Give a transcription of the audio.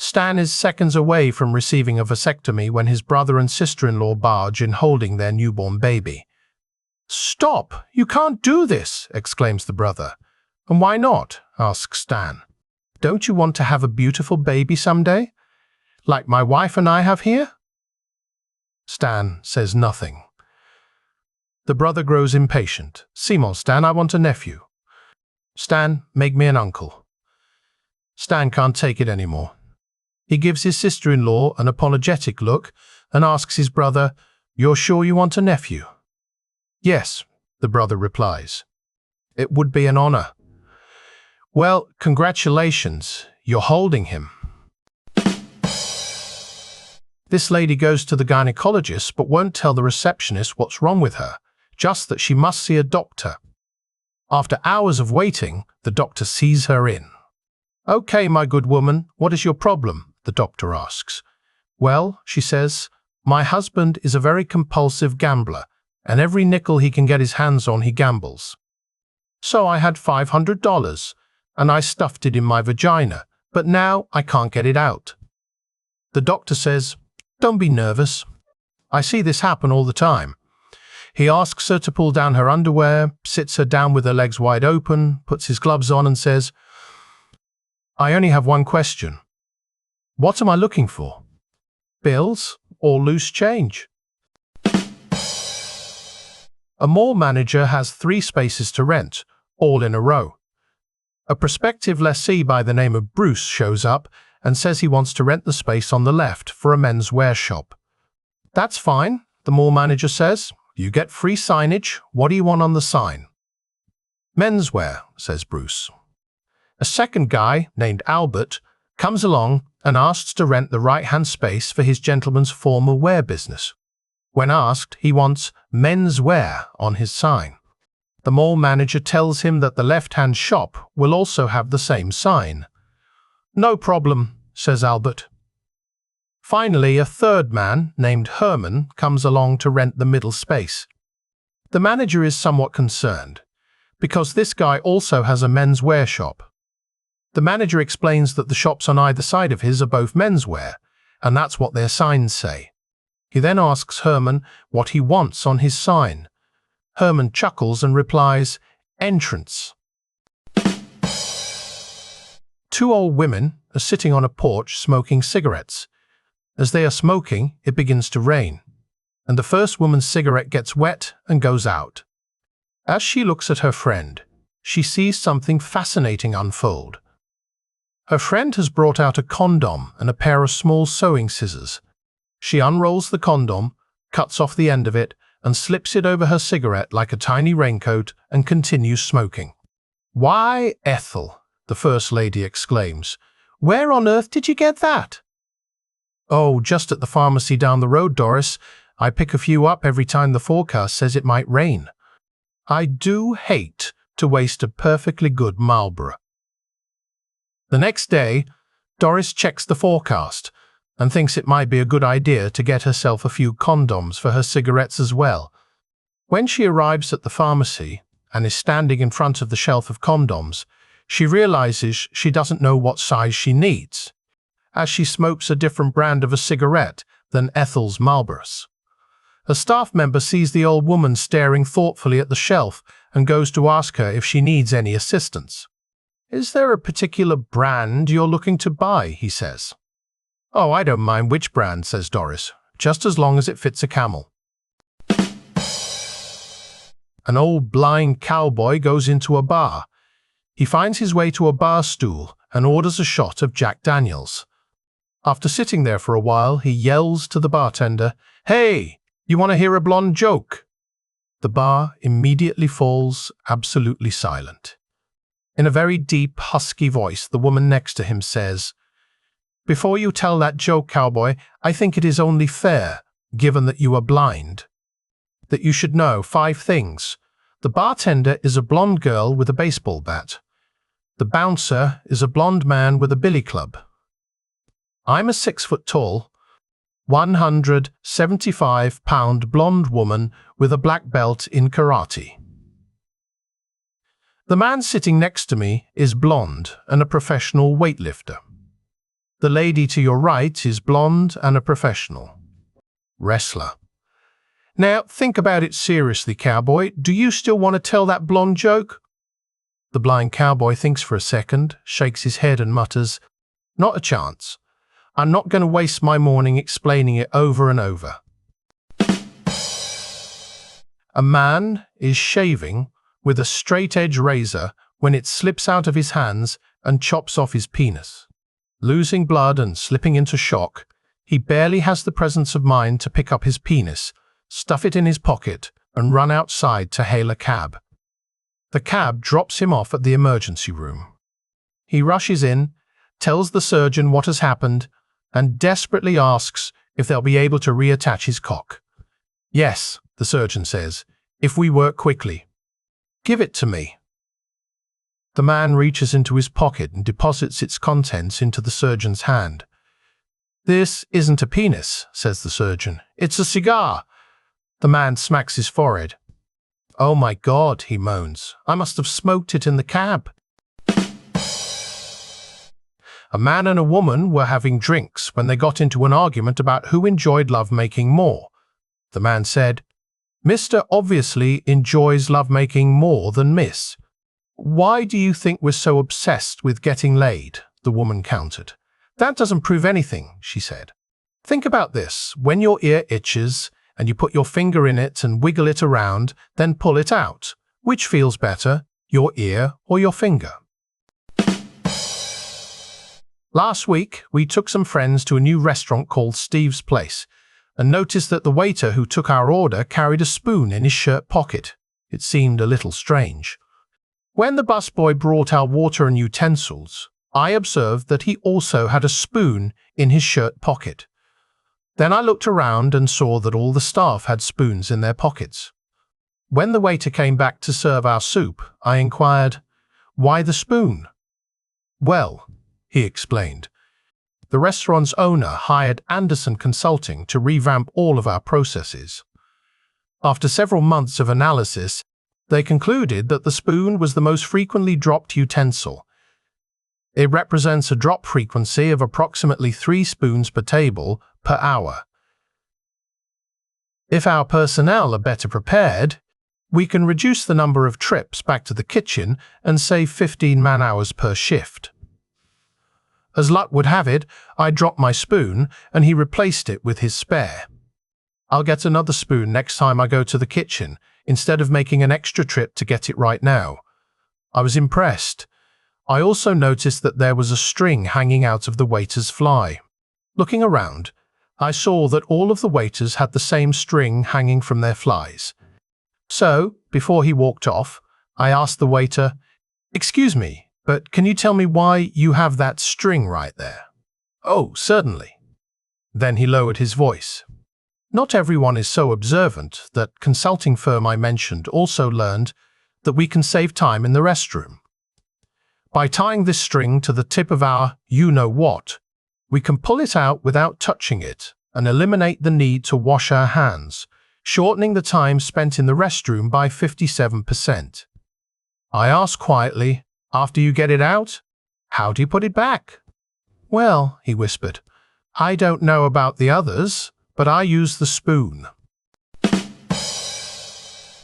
Stan is seconds away from receiving a vasectomy when his brother and sister-in-law barge in holding their newborn baby. "Stop! You can't do this!" exclaims the brother. "And why not?" asks Stan. "Don't you want to have a beautiful baby someday? Like my wife and I have here?" Stan says nothing. The brother grows impatient. "Simon, Stan, I want a nephew." "Stan, make me an uncle." Stan can't take it anymore. He gives his sister-in-law an apologetic look and asks his brother, "You're sure you want a nephew?" "Yes," the brother replies. "It would be an honor." "Well, congratulations, you're holding him." This lady goes to the gynecologist but won't tell the receptionist what's wrong with her, just that she must see a doctor. After hours of waiting, the doctor sees her in. "Okay, my good woman, what is your problem?" the doctor asks. "Well," she says, "my husband is a very compulsive gambler, and every nickel he can get his hands on he gambles. So I had $500, and I stuffed it in my vagina, but now I can't get it out." The doctor says, "Don't be nervous. I see this happen all the time." He asks her to pull down her underwear, sits her down with her legs wide open, puts his gloves on and says, "I only have one question. What am I looking for? Bills or loose change?" A mall manager has 3 spaces to rent, all in a row. A prospective lessee by the name of Bruce shows up and says he wants to rent the space on the left for a menswear shop. "That's fine," the mall manager says. "You get free signage. What do you want on the sign?" "Menswear," says Bruce. A second guy, named Albert, comes along and asks to rent the right-hand space for his gentleman's formal wear business. When asked, he wants menswear on his sign. The mall manager tells him that the left-hand shop will also have the same sign. "No problem," says Albert. Finally, a third man, named Herman, comes along to rent the middle space. The manager is somewhat concerned, because this guy also has a menswear shop. The manager explains that the shops on either side of his are both menswear, and that's what their signs say. He then asks Herman what he wants on his sign. Herman chuckles and replies, "Entrance." 2 old women are sitting on a porch smoking cigarettes. As they are smoking, it begins to rain, and the first woman's cigarette gets wet and goes out. As she looks at her friend, she sees something fascinating unfold. Her friend has brought out a condom and a pair of small sewing scissors. She unrolls the condom, cuts off the end of it, and slips it over her cigarette like a tiny raincoat and continues smoking. "Why, Ethel," the First Lady exclaims, "where on earth did you get that?" "Oh, just at the pharmacy down the road, Doris. I pick a few up every time the forecast says it might rain. I do hate to waste a perfectly good Marlboro." The next day, Doris checks the forecast and thinks it might be a good idea to get herself a few condoms for her cigarettes as well. When she arrives at the pharmacy and is standing in front of the shelf of condoms, she realizes she doesn't know what size she needs, as she smokes a different brand of a cigarette than Ethel's Marlboros. A staff member sees the old woman staring thoughtfully at the shelf and goes to ask her if she needs any assistance. "Is there a particular brand you're looking to buy?" he says. "Oh, I don't mind which brand," says Doris, "just as long as it fits a camel." An old blind cowboy goes into a bar. He finds his way to a bar stool and orders a shot of Jack Daniels. After sitting there for a while, he yells to the bartender, "Hey, you want to hear a blonde joke?" The bar immediately falls absolutely silent. In a very deep, husky voice, the woman next to him says, "Before you tell that joke, cowboy, I think it is only fair, given that you are blind, that you should know 5 things. The bartender is a blonde girl with a baseball bat. The bouncer is a blonde man with a billy club. I'm a 6-foot-tall, 175-pound blonde woman with a black belt in karate. The man sitting next to me is blonde and a professional weightlifter. The lady to your right is blonde and a professional. Wrestler. Now, think about it seriously, cowboy. Do you still want to tell that blonde joke? The blind cowboy thinks for a second, shakes his head and mutters, Not a chance. I'm not going to waste my morning explaining it over and over. A man is shaving with a straight-edge razor when it slips out of his hands and chops off his penis. Losing blood and slipping into shock, he barely has the presence of mind to pick up his penis, stuff it in his pocket, and run outside to hail a cab. The cab drops him off at the emergency room. He rushes in, tells the surgeon what has happened, and desperately asks if they'll be able to reattach his cock. Yes, the surgeon says, if we work quickly. Give it to me. The man reaches into his pocket and deposits its contents into the surgeon's hand. This isn't a penis, says the surgeon. It's a cigar. The man smacks his forehead. Oh my God, he moans. I must have smoked it in the cab. A man and a woman were having drinks when they got into an argument about who enjoyed lovemaking more. The man said, Mr. obviously enjoys lovemaking more than Miss. Why do you think we're so obsessed with getting laid? The woman countered. That doesn't prove anything, she said. Think about this. When your ear itches and you put your finger in it and wiggle it around, then pull it out. Which feels better, your ear or your finger? Last week, we took some friends to a new restaurant called Steve's Place and noticed that the waiter who took our order carried a spoon in his shirt pocket. It seemed a little strange. When the busboy brought our water and utensils, I observed that he also had a spoon in his shirt pocket. Then I looked around and saw that all the staff had spoons in their pockets. When the waiter came back to serve our soup, I inquired, Why the spoon? Well, he explained, the restaurant's owner hired Anderson Consulting to revamp all of our processes. After several months of analysis, they concluded that the spoon was the most frequently dropped utensil. It represents a drop frequency of approximately 3 spoons per table per hour. If our personnel are better prepared, we can reduce the number of trips back to the kitchen and save 15 man-hours per shift. As luck would have it, I dropped my spoon and he replaced it with his spare. I'll get another spoon next time I go to the kitchen, instead of making an extra trip to get it right now. I was impressed. I also noticed that there was a string hanging out of the waiter's fly. Looking around, I saw that all of the waiters had the same string hanging from their flies. So, before he walked off, I asked the waiter, Excuse me, but can you tell me why you have that string right there? Oh, certainly. Then he lowered his voice. Not everyone is so observant that consulting firm I mentioned also learned that we can save time in the restroom. By tying this string to the tip of our you-know-what, we can pull it out without touching it and eliminate the need to wash our hands, shortening the time spent in the restroom by 57%. I asked quietly, After you get it out, how do you put it back? Well, he whispered, I don't know about the others, but I use the spoon.